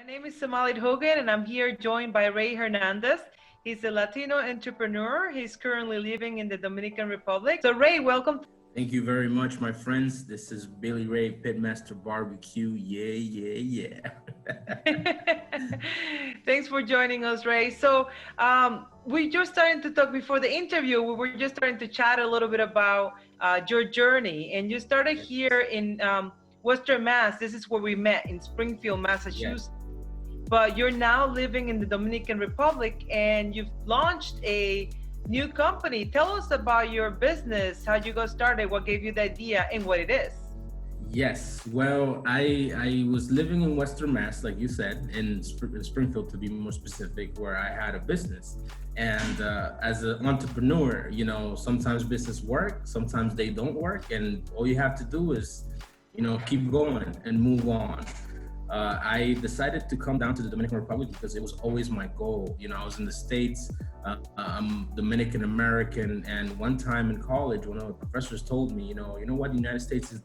My name is Samalit Hogan, and I'm here joined by Ray Hernandez. He's a Latino entrepreneur. He's currently living in the Dominican Republic. So, Ray, welcome. Thank you very much, my friends. This is BillyRay Pitmaster BBQ. Yeah. Thanks for joining us, Ray. So, we just started to talk before the interview. We were just starting to chat a little bit about your journey, and you started here in Western Mass. This is where we met in Springfield, Massachusetts. Yes. But you're now living in the Dominican Republic, and you've launched a new company. Tell us about your business, how you got started, what gave you the idea, and what it is. Yes. Well, I was living in Western Mass, like you said, in Springfield, to be more specific, where I had a business. And as an entrepreneur, sometimes business work, sometimes they don't work, and all you have to do is, keep going and move on. I decided to come down to the Dominican Republic because it was always my goal. I was in the States, I'm Dominican American, and one time in college, one of the professors told me, what, the United States is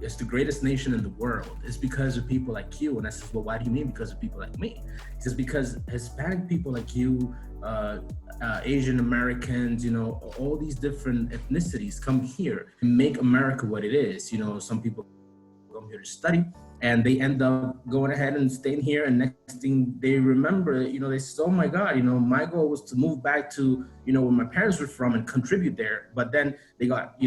it's the greatest nation in the world. It's because of people like you. And I said, well, why do you mean because of people like me? He says, because Hispanic people like you, Asian Americans, all these different ethnicities come here and make America what it is. Some people come here to study and they end up going ahead and staying here, and next thing they remember, they say, oh my God, my goal was to move back to where my parents were from and contribute there. But then they got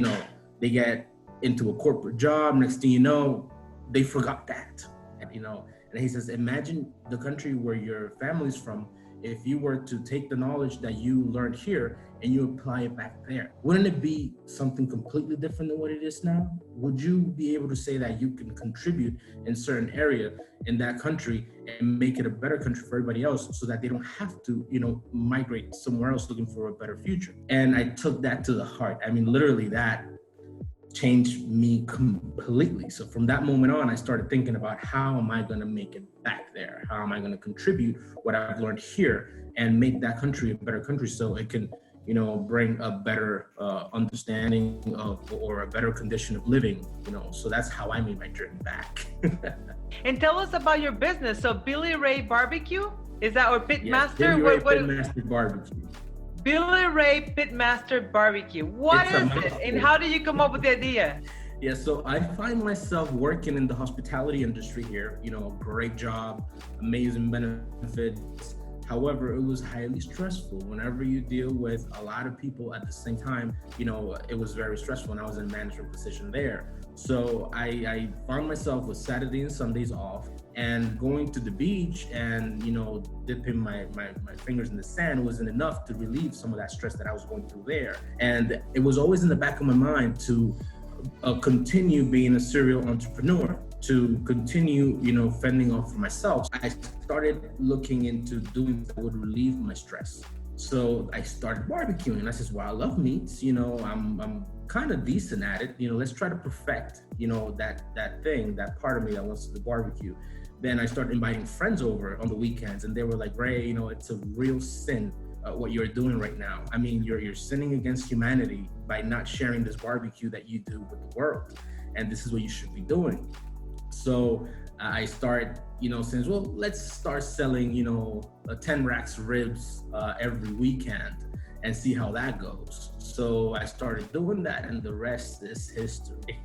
they get into a corporate job, next thing you know, they forgot that. And he says, imagine the country where your family's from, if you were to take the knowledge that you learned here and you apply it back there. Wouldn't it be something completely different than what it is now? Would you be able to say that you can contribute in certain area in that country and make it a better country for everybody else so that they don't have to, migrate somewhere else looking for a better future? And I took that to the heart. I mean, literally that changed me completely. So from that moment on, I started thinking about how am I going to make it back there? How am I going to contribute what I've learned here and make that country a better country so it can, bring a better understanding of or a better condition of living, so that's how I made my journey back. And tell us about your business. So BillyRay Barbecue, is that our Pitmaster? Yes, BillyRay Pitmaster Barbecue. BillyRay Pitmaster Barbecue. What is it, and how did you come up with the idea? Yeah, so I find myself working in the hospitality industry here. Great job, amazing benefits. However, it was highly stressful. Whenever you deal with a lot of people at the same time, it was very stressful, and I was in a management position there. So I found myself with Saturday and Sundays off, and going to the beach and, dipping my fingers in the sand wasn't enough to relieve some of that stress that I was going through there. And it was always in the back of my mind to continue being a serial entrepreneur, to continue, fending off for myself. I started looking into doing that would relieve my stress. So I started barbecuing. I said, well, I love meats, I'm kind of decent at it. Let's try to perfect, that part of me that wants to do barbecue. Then I started inviting friends over on the weekends, and they were like, Ray, it's a real sin what you're doing right now. I mean, you're sinning against humanity by not sharing this barbecue that you do with the world. And this is what you should be doing. So I started, saying, well, let's start selling, 10 racks of ribs every weekend and see how that goes. So I started doing that, and the rest is history.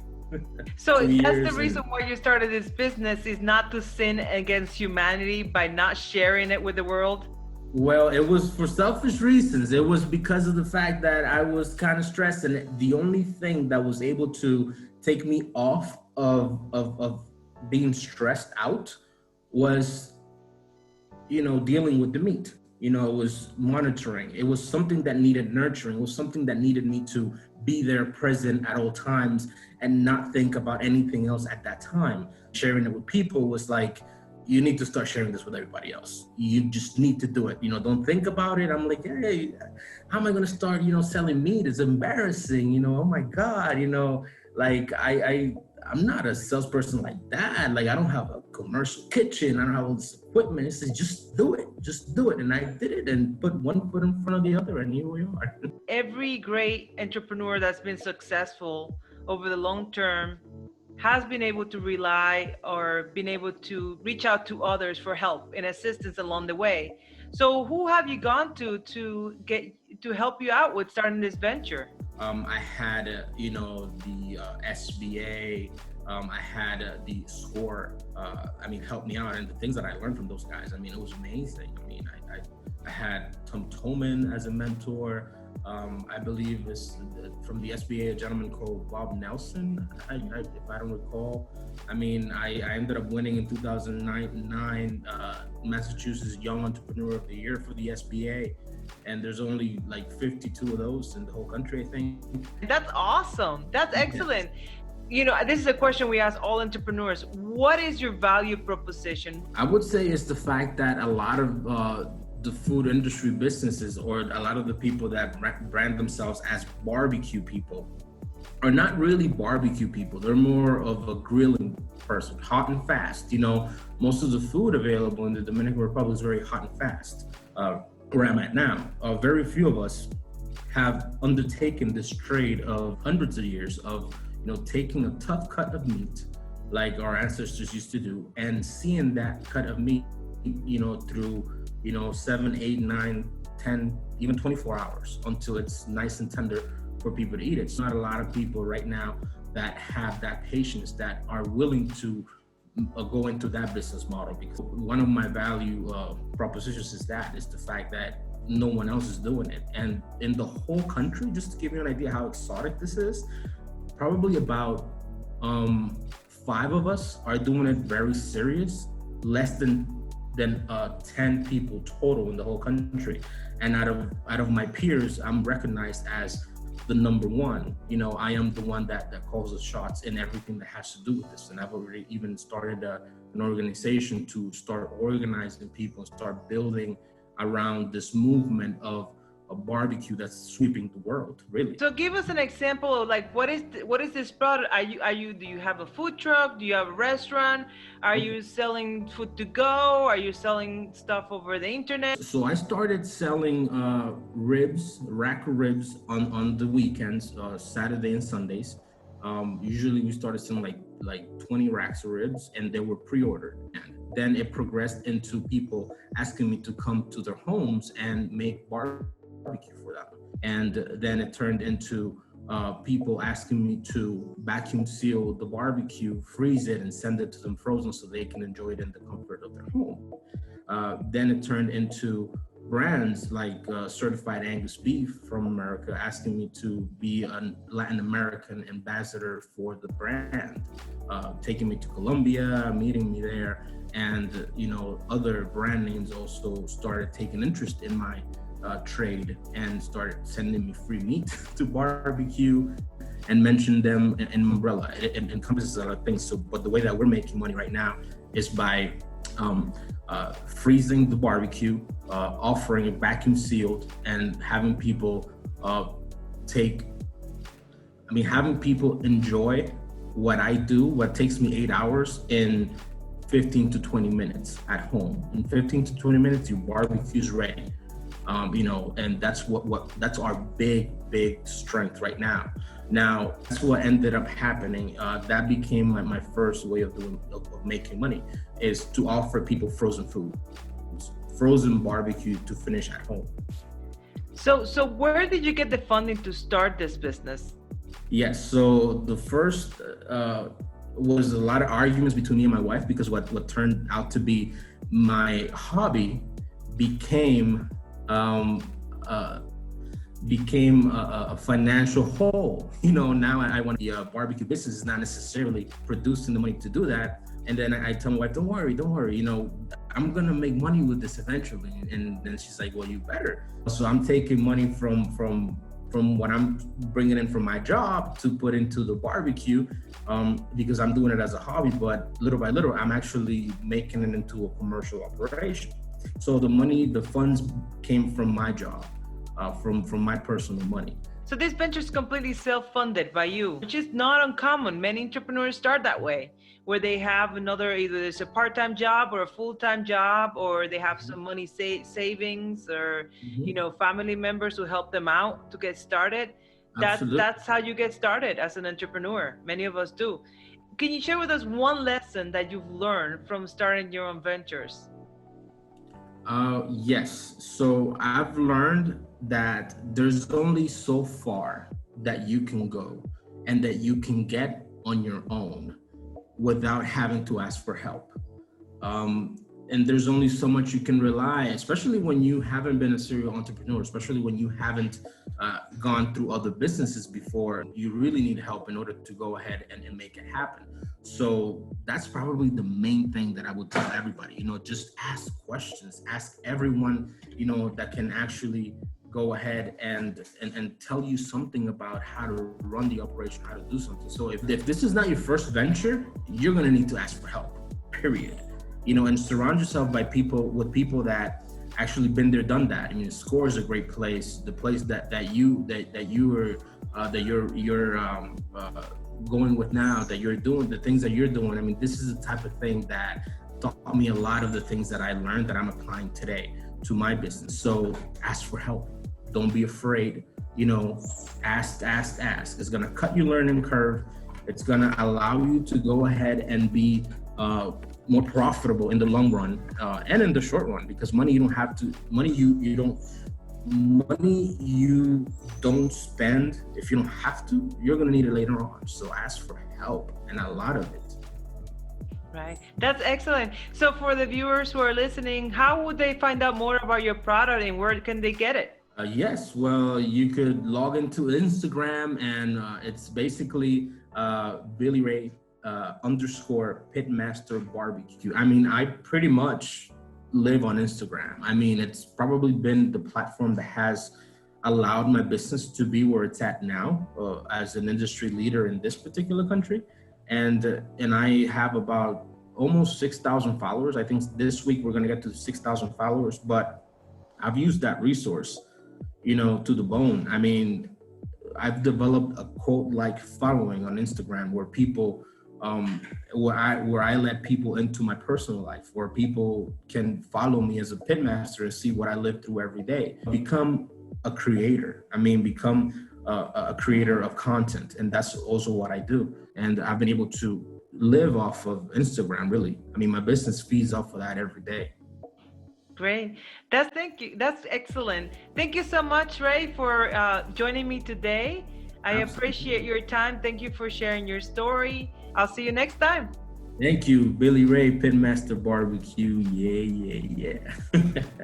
So that's the reason why you started this business, is not to sin against humanity by not sharing it with the world? Well, it was for selfish reasons. It was because of the fact that I was kind of stressed, and the only thing that was able to take me off of being stressed out was, dealing with the meat. It was monitoring. It was something that needed nurturing. It was something that needed me to be there present at all times and not think about anything else at that time. Sharing it with people was like, you need to start sharing this with everybody else. You just need to do it. Don't think about it. I'm like, hey, how am I going to start, selling meat? It's embarrassing. Oh my God, like I'm not a salesperson like that. Like, I don't have a commercial kitchen. I don't have all this equipment. It says, just do it. And I did it and put one foot in front of the other, and here we are. Every great entrepreneur that's been successful over the long term has been able to rely or been able to reach out to others for help and assistance along the way. So who have you gone to get to help you out with starting this venture? I had, the SBA. I had the SCORE. Help me out, and the things that I learned from those guys. It was amazing. I had Tom Toman as a mentor. I believe it's from the SBA, a gentleman called Bob Nelson, if I don't recall. I ended up winning in 2009 Massachusetts Young Entrepreneur of the Year for the SBA. And there's only like 52 of those in the whole country, I think. That's awesome. That's excellent. This is a question we ask all entrepreneurs. What is your value proposition? I would say it's the fact that a lot of the food industry businesses, or a lot of the people that brand themselves as barbecue people, are not really barbecue people. They're more of a grilling person, hot and fast. Most of the food available in the Dominican Republic is very hot and fast. Where I'm at now, very few of us have undertaken this trade of hundreds of years of, taking a tough cut of meat, like our ancestors used to do, and seeing that cut of meat, through, 7, 8, 9, 10, even 24 hours until it's nice and tender for people to eat it. It's not a lot of people right now that have that patience, that are willing to go into that business model, because one of my value propositions is the fact that no one else is doing it. And in the whole country, just to give you an idea how exotic this is, probably about 5 of us are doing it very serious, less than 10 people total in the whole country. And out of my peers, I'm recognized as the number one. I am the one that calls the shots in everything that has to do with this. And I've already even started an organization to start organizing people and start building around this movement of a barbecue that's sweeping the world, really. So give us an example of what is this product? Do you have a food truck? Do you have a restaurant? Are you selling food to go? Are you selling stuff over the internet? So I started selling rack ribs on the weekends, Saturday and Sundays. Usually we started selling like 20 racks of ribs, and they were pre-ordered. And then it progressed into people asking me to come to their homes and make barbecue for them. And then it turned into people asking me to vacuum seal the barbecue, freeze it, and send it to them frozen so they can enjoy it in the comfort of their home. Then it turned into brands like Certified Angus Beef from America asking me to be a Latin American ambassador for the brand, taking me to Colombia, meeting me there. And other brand names also started taking interest in my trade and started sending me free meat to barbecue and mention them in umbrella. It encompasses a lot of things. So, but the way that we're making money right now is by freezing the barbecue, offering it vacuum sealed, and having people having people enjoy what I do, what takes me 8 hours, in 15 to 20 minutes at home. In 15 to 20 minutes, your barbecue's ready. And that's that's our big strength right now. Now, that's what ended up happening. That became my first way of making money, is to offer people frozen food, frozen barbecue to finish at home. So where did you get the funding to start this business? Yes, so the first was a lot of arguments between me and my wife, because what turned out to be my hobby became a financial hole. Now I want to be a barbecue business is not necessarily producing the money to do that. And then I tell my wife, don't worry, I'm gonna make money with this eventually. And then she's like, well, you better. So I'm taking money from what I'm bringing in from my job to put into the barbecue, because I'm doing it as a hobby, but little by little, I'm actually making it into a commercial operation. So the funds came from my job, from my personal money. So this venture is completely self-funded by you, which is not uncommon. Many entrepreneurs start that way, where they have either it's a part-time job or a full-time job, or they have some money savings, or family members who help them out to get started. That's how you get started as an entrepreneur. Many of us do. can you share with us one lesson that you've learned from starting your own ventures? Yes. So I've learned that there's only so far that you can go and that you can get on your own without having to ask for help. And there's only so much you can rely, especially when you haven't been a serial entrepreneur, especially when you haven't gone through other businesses before. You really need help in order to go ahead and make it happen. So that's probably the main thing that I would tell everybody, just ask questions, ask everyone, that can actually go ahead and tell you something about how to run the operation, how to do something. So if this is not your first venture, you're going to need to ask for help, period. And surround yourself with people that actually been there, done that. I mean, SCORE is a great place. The place that you're going with now, that you're doing the things that you're doing. I mean, this is the type of thing that taught me a lot of the things that I learned that I'm applying today to my business. So ask for help. Don't be afraid. Ask. It's gonna cut your learning curve. It's gonna allow you to go ahead and be more profitable in the long run and in the short run, because money you don't spend if you don't have to. You're gonna need it later on. So ask for help, and a lot of it. Right. That's excellent. So for the viewers who are listening, how would they find out more about your product and where can they get it? Yes, well, you could log into Instagram, and it's basically BillyRay _Pitmaster BBQ. I mean, I pretty much live on Instagram. I mean, it's probably been the platform that has allowed my business to be where it's at now as an industry leader in this particular country. And I have about almost 6,000 followers. I think this week we're gonna get to 6,000 followers, but I've used that resource, to the bone. I mean, I've developed a cult-like following on Instagram where people, where I let people into my personal life, where people can follow me as a pitmaster and see what I live through every day. Become a creator. Become a creator of content, and that's also what I do. And I've been able to live off of Instagram, really. My business feeds off of that every day. Great. Thank you. That's excellent. Thank you so much, Ray, for joining me today. I appreciate your time. Thank you for sharing your story. I'll see you next time. Thank you, BillyRay Pitmaster BBQ. Yeah.